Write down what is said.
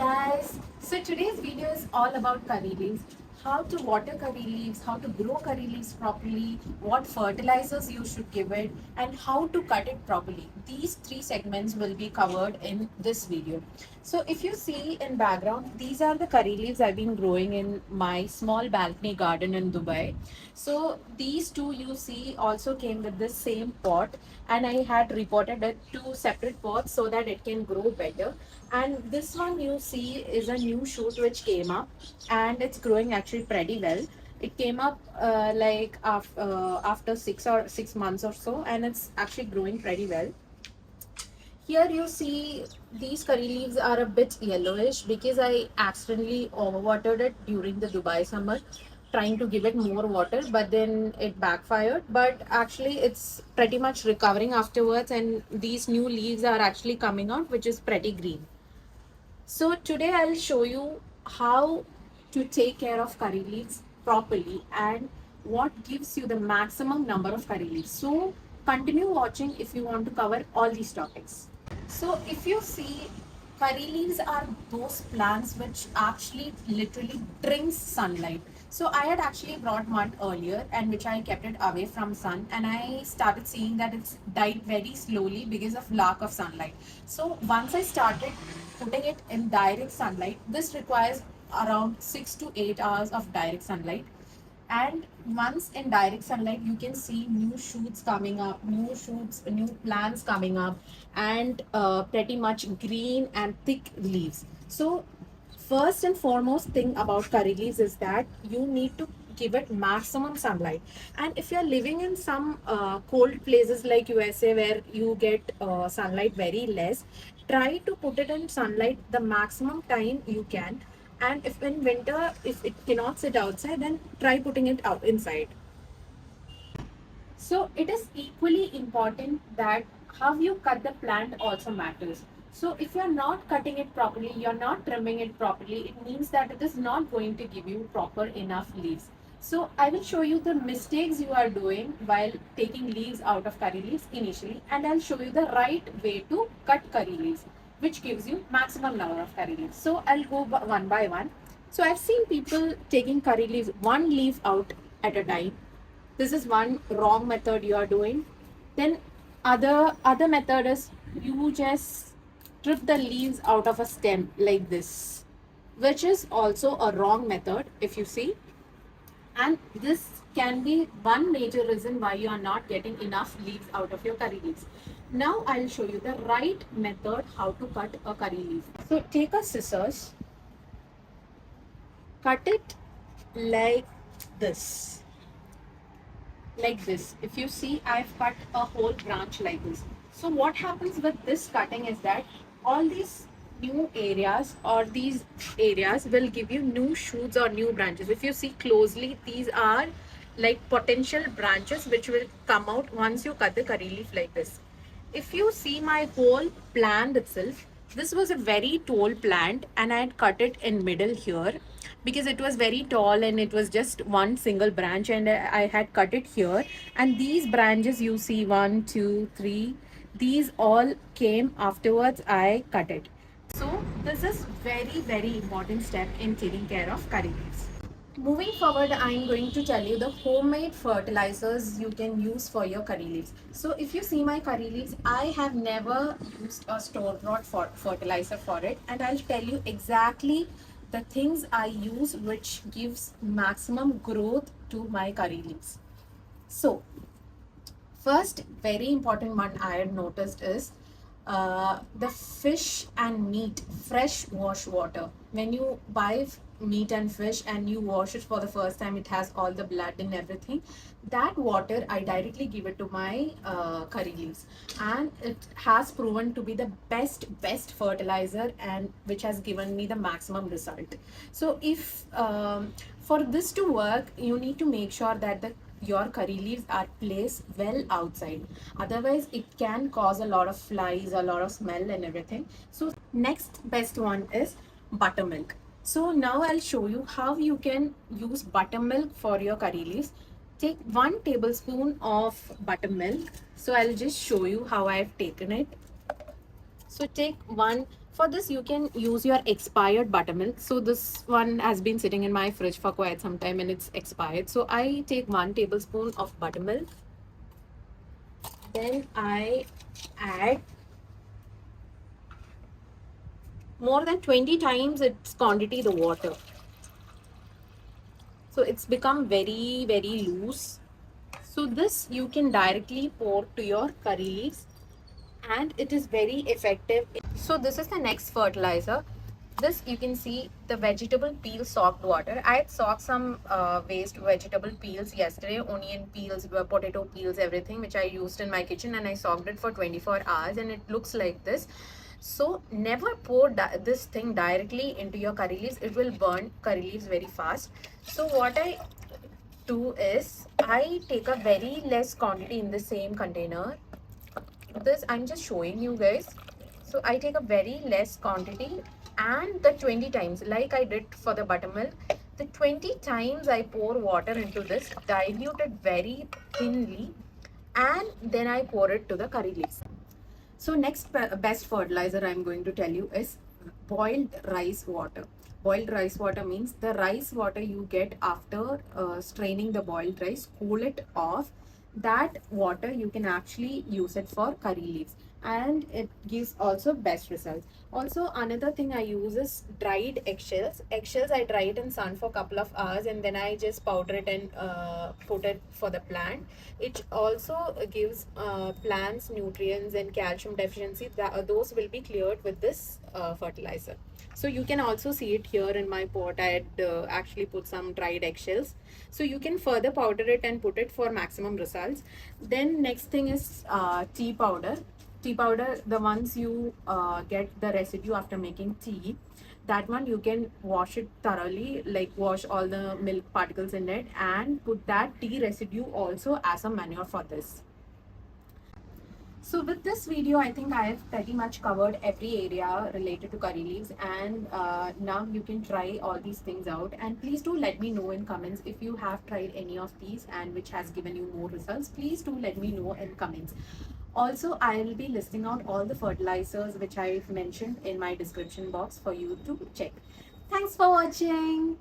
guys, so today's video is all about curry leaves, how to water curry leaves, how to grow curry leaves properly, what fertilizers you should give it, and how to cut it properly. These three segments will be covered in this video. So if you see in background, these are the curry leaves I've been growing in my small balcony garden in Dubai. So these two you see also came with this same pot, and I had repotted it to separate pots so that it can grow better. And this one you see is a new shoot which came up, and it's growing actually pretty well. It came up after 6 months or so, and it's actually growing pretty well. Here you see these curry leaves are a bit yellowish because I accidentally overwatered it during the Dubai summer, trying to give it more water, but then it backfired. But actually, it's pretty much recovering afterwards, and these new leaves are actually coming out, which is pretty green. So today I'll show you how to take care of curry leaves properly and what gives you the maximum number of curry leaves. So continue watching if you want to cover all these topics. So if you see, curry leaves are those plants which actually literally drinks sunlight. So I had actually brought mud earlier and which I kept it away from sun, and I started seeing that it's died very slowly because of lack of sunlight. So once I started putting it in direct sunlight, this requires around 6 to 8 hours of direct sunlight. And once in direct sunlight, you can see new shoots coming up, new shoots, new plants coming up, and pretty much green and thick leaves. So first and foremost thing about curry leaves is that you need to give it maximum sunlight. And if you're living in some cold places like USA where you get sunlight very less, try to put it in sunlight the maximum time you can. And if in winter, if it cannot sit outside, then try putting it out inside. So it is equally important that how you cut the plant also matters. So if you're not cutting it properly, you're not trimming it properly, it means that it is not going to give you proper enough leaves. So I will show you the mistakes you are doing while taking leaves out of curry leaves initially, and I'll show you the right way to cut curry leaves, which gives you maximum number of curry leaves. So I'll go one by one. So I've seen people taking curry leaves one leaf out at a time. This is one wrong method you are doing. Then other method is you just strip the leaves out of a stem like this, which is also a wrong method if you see. And this can be one major reason why you are not getting enough leaves out of your curry leaves. Now I'll show you the right method how to cut a curry leaf. So take a scissors, cut it like this. Like this. If you see, I've cut a whole branch like this. So what happens with this cutting is that all these new areas or these areas will give you new shoots or new branches. If you see closely, these are like potential branches which will come out once you cut the curry leaf like this. If you see my whole plant itself, this was a very tall plant and I had cut it in middle here because it was very tall and it was just one single branch, and I had cut it here. And these branches you see 1, 2, 3, these all came afterwards I cut it. So this is very important step in taking care of curry leaves. Moving forward, I'm going to tell you the homemade fertilizers you can use for your curry leaves. So if you see my curry leaves, I have never used a store-bought fertilizer for it, and I'll tell you exactly the things I use which gives maximum growth to my curry leaves. So first very important one I had noticed is the fish and meat fresh wash water. When you buy meat and fish and you wash it for the first time, it has all the blood and everything. That water I directly give it to my curry leaves, and it has proven to be the best fertilizer and which has given me the maximum result. So if for this to work, you need to make sure that your curry leaves are placed well outside, otherwise it can cause a lot of flies, a lot of smell and everything. So next best one is buttermilk. So now I'll show you how you can use buttermilk for your curry leaves. Take 1 tablespoon of buttermilk. So I'll just show you how I've taken it. So take 1 For this, you can use your expired buttermilk. So this one has been sitting in my fridge for quite some time and it's expired. So I take 1 tablespoon of buttermilk. Then I add more than 20 times its quantity the water. So it's become very, very loose. So this you can directly pour to your curry leaves and it is very effective. So this is the next fertilizer. This you can see the vegetable peel soaked water. I had soaked some waste vegetable peels yesterday, onion peels, potato peels, everything which I used in my kitchen, and I soaked it for 24 hours and it looks like this. So never pour this thing directly into your curry leaves. It will burn curry leaves very fast. So what I do is I take a very less quantity in the same container. This I'm just showing you guys. So I take a very less quantity and the 20 times like I did for the buttermilk, the 20 times I pour water into this, dilute it very thinly, and then I pour it to the curry leaves. So next best fertilizer I'm going to tell you is boiled rice water. Boiled rice water means the rice water you get after straining the boiled rice, cool it off. That water you can actually use it for curry leaves and it gives also best results. Also another thing I use is dried eggshells. Eggshells I dry it in sun for a couple of hours and then I just powder it and put it for the plant. It also gives plants nutrients and calcium deficiency. Those will be cleared with this fertilizer. So you can also see it here in my pot. I had actually put some dried eggshells. So you can further powder it and put it for maximum results. Then next thing is tea powder. Tea powder, the ones you get the residue after making tea, that one you can wash it thoroughly, like wash all the milk particles in it and put that tea residue also as a manure for this. So with this video, I think I have pretty much covered every area related to curry leaves, and now you can try all these things out. And please do let me know in comments if you have tried any of these and which has given you more results. Please do let me know in comments. Also, I will be listing out all the fertilizers which I've mentioned in my description box for you to check. Thanks for watching.